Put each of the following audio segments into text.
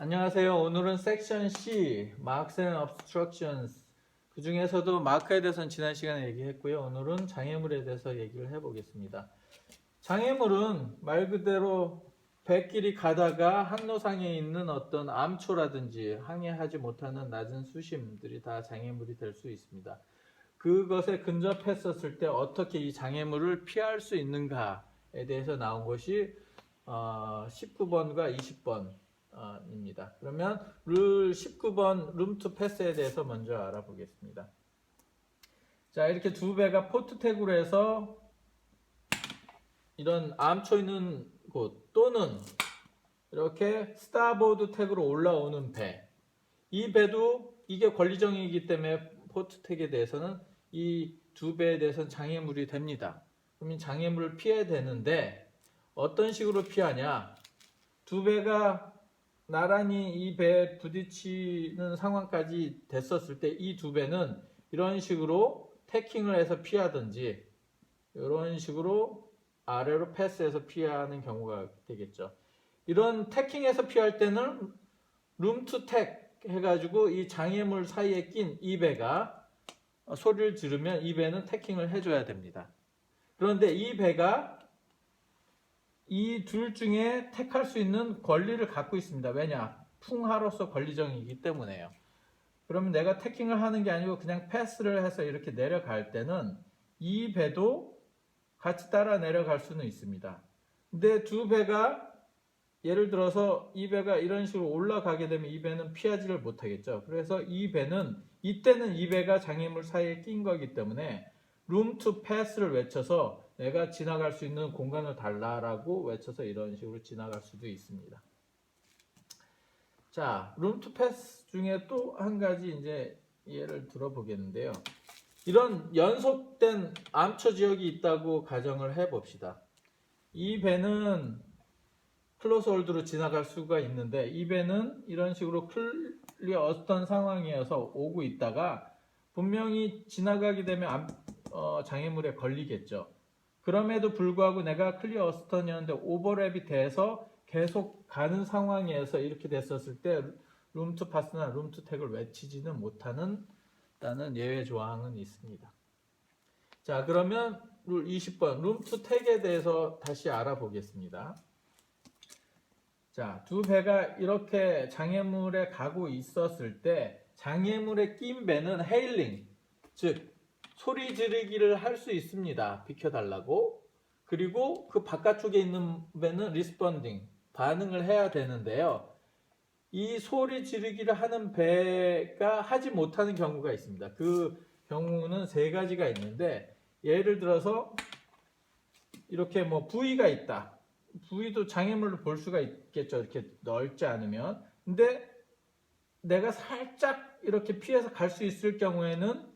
안녕하세요. 오늘은 섹션 C, Marks and Obstructions. 그 중에서도 마크에 대해서는 지난 시간에 얘기했고요. 오늘은 장애물에 대해서 얘기를 해보겠습니다. 장애물은 말 그대로 배길이 가다가 항로상에 있는 어떤 암초라든지 항해하지 못하는 낮은 수심들이 다 장애물이 될 수 있습니다. 그것에 근접했었을 때 어떻게 이 장애물을 피할 수 있는가에 대해서 나온 것이 19번과 20번 입니다. 그러면 룰 19번 룸 투 패스에 대해서 먼저 알아보겠습니다. 자, 이렇게 두 배가 포트 태그로 해서 이런 암초 있는 곳 또는 이렇게 스타보드 태그로 올라오는 배, 이 배도 이게 권리정이기 때문에 포트 태그에 대해서는 이 두 배에 대해서는 장애물이 됩니다. 그러면 장애물을 피해야 되는데 어떤 식으로 피하냐? 두 배가 나란히 이 배에 부딪히는 상황까지 됐었을 때 이 두 배는 이런 식으로 태킹을 해서 피하든지 이런 식으로 아래로 패스해서 피하는 경우가 되겠죠. 이런 태킹해서 피할 때는 룸 투 택 해가지고 이 장애물 사이에 낀 이 배가 소리를 지르면 이 배는 태킹을 해줘야 됩니다. 그런데 이 배가 이 둘 중에 택할 수 있는 권리를 갖고 있습니다. 왜냐? 풍하로서 권리정이기 때문에요. 그러면 내가 태킹을 하는 게 아니고 그냥 패스를 해서 이렇게 내려갈 때는 이 배도 같이 따라 내려갈 수는 있습니다. 근데 두 배가 예를 들어서 이 배가 이런 식으로 올라가게 되면 이 배는 피하지를 못하겠죠. 그래서 이 배는 이때는 이 배가 장애물 사이에 낀 거기 때문에 room to pass를 외쳐서 내가 지나갈 수 있는 공간을 달라라고 외쳐서 이런 식으로 지나갈 수도 있습니다. 자, room to pass 중에 또 한 가지 이제 예를 들어보겠는데요. 이런 연속된 암초 지역이 있다고 가정을 해봅시다. 이 배는 클로즈 홀드로 지나갈 수가 있는데 이 배는 이런 식으로 클리어 어떤 상황이어서 오고 있다가 분명히 지나가게 되면 장애물에 걸리겠죠. 그럼에도 불구하고 내가 클리어 어스턴이었는데 오버랩이 돼서 계속 가는 상황에서 이렇게 됐었을 때 룸 투 파스나 룸 투 택을 외치지는 못하는 예외 조항은 있습니다. 자, 그러면 룰 20번 룸 투 택에 대해서 다시 알아보겠습니다. 자, 두 배가 이렇게 장애물에 가고 있었을 때 장애물에 낀 배는 헤일링, 즉 소리 지르기를 할 수 있습니다. 비켜달라고. 그리고 그 바깥쪽에 있는 배는 리스펀딩, 반응을 해야 되는데요. 이 소리 지르기를 하는 배가 하지 못하는 경우가 있습니다. 그 경우는 세 가지가 있는데 예를 들어서 이렇게 뭐 부위가 있다. 부위도 장애물로 볼 수가 있겠죠. 이렇게 넓지 않으면. 근데 내가 살짝 이렇게 피해서 갈 수 있을 경우에는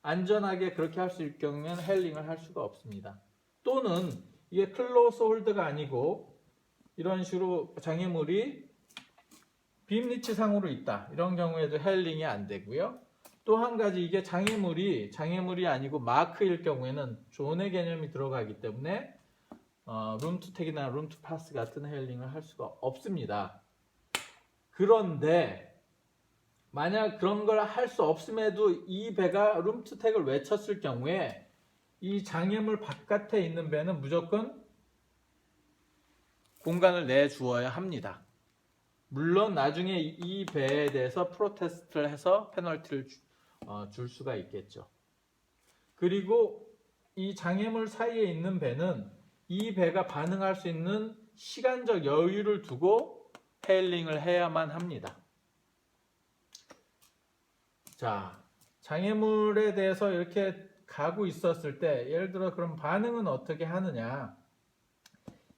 안전하게 그렇게 할 수 있을 경우에는 헤일링을 할 수가 없습니다. 또는 이게 클로스 홀드가 아니고 이런 식으로 장애물이 빔 리치 상으로 있다. 이런 경우에도 헤일링이 안 되고요. 또 한 가지 이게 장애물이 아니고 마크일 경우에는 존의 개념이 들어가기 때문에 룸 투 택이나 룸 투 파스 같은 헤일링을 할 수가 없습니다. 그런데 만약 그런 걸 할 수 없음에도 이 배가 룸 투 택을 외쳤을 경우에 이 장애물 바깥에 있는 배는 무조건 공간을 내주어야 합니다. 물론 나중에 이 배에 대해서 프로테스트를 해서 페널티를 줄 수가 있겠죠. 그리고 이 장애물 사이에 있는 배는 이 배가 반응할 수 있는 시간적 여유를 두고 헤일링을 해야만 합니다. 자, 장애물에 대해서 이렇게 가고 있었을 때 예를 들어 그럼 반응은 어떻게 하느냐?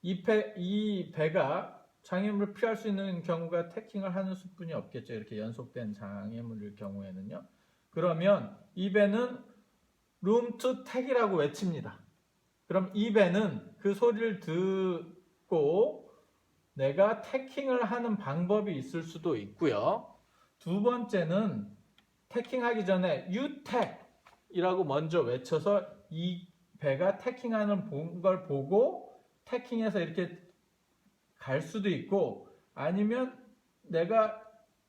이 배가 장애물을 피할 수 있는 경우가 태킹을 하는 수뿐이 없겠죠. 이렇게 연속된 장애물일 경우에는요. 그러면 이 배는 룸 투 택이라고 외칩니다. 그럼 이 배는 그 소리를 듣고 내가 태킹을 하는 방법이 있을 수도 있고요. 두 번째는 태킹하기 전에 유택이라고 먼저 외쳐서 이 배가 태킹하는 걸 보고 태킹해서 이렇게 갈 수도 있고 아니면 내가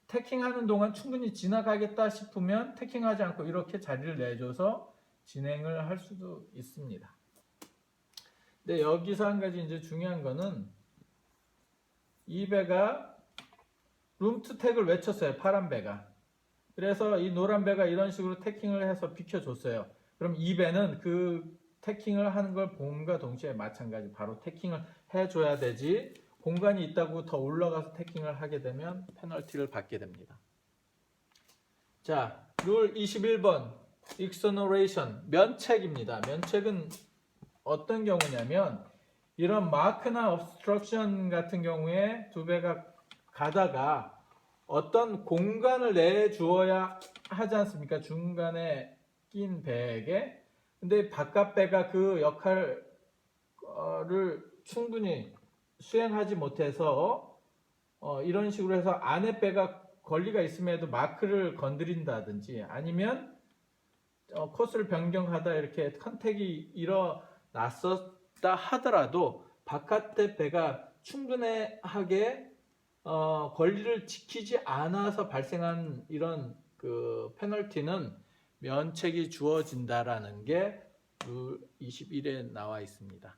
태킹하는 동안 충분히 지나가겠다 싶으면 태킹하지 않고 이렇게 자리를 내줘서 진행을 할 수도 있습니다. 근데 여기서 한 가지 이제 중요한 거는 이 배가 룸투 택을 외쳤어요. 파란 배가. 그래서 이 노란 배가 이런 식으로 태킹을 해서 비켜줬어요. 그럼 이 배는 그 태킹을 하는 걸 봄과 동시에 마찬가지 바로 태킹을 해줘야 되지, 공간이 있다고 더 올라가서 태킹을 하게 되면 페널티를 받게 됩니다. 자, 룰 21번 exoneration, 면책입니다. 면책은 어떤 경우냐면 이런 마크나 obstruction 같은 경우에 두 배가 가다가 어떤 공간을 내주어야 하지 않습니까? 중간에 낀 배에게. 근데 바깥 배가 그 역할을 충분히 수행하지 못해서 이런 식으로 해서 안에 배가 권리가 있음에도 마크를 건드린다든지 아니면 코스를 변경하다 이렇게 컨택이 일어났었다 하더라도 바깥의 배가 충분하게 권리를 지키지 않아서 발생한 이런 그 페널티는 면책이 주어진다라는 게 룰 21에 나와 있습니다.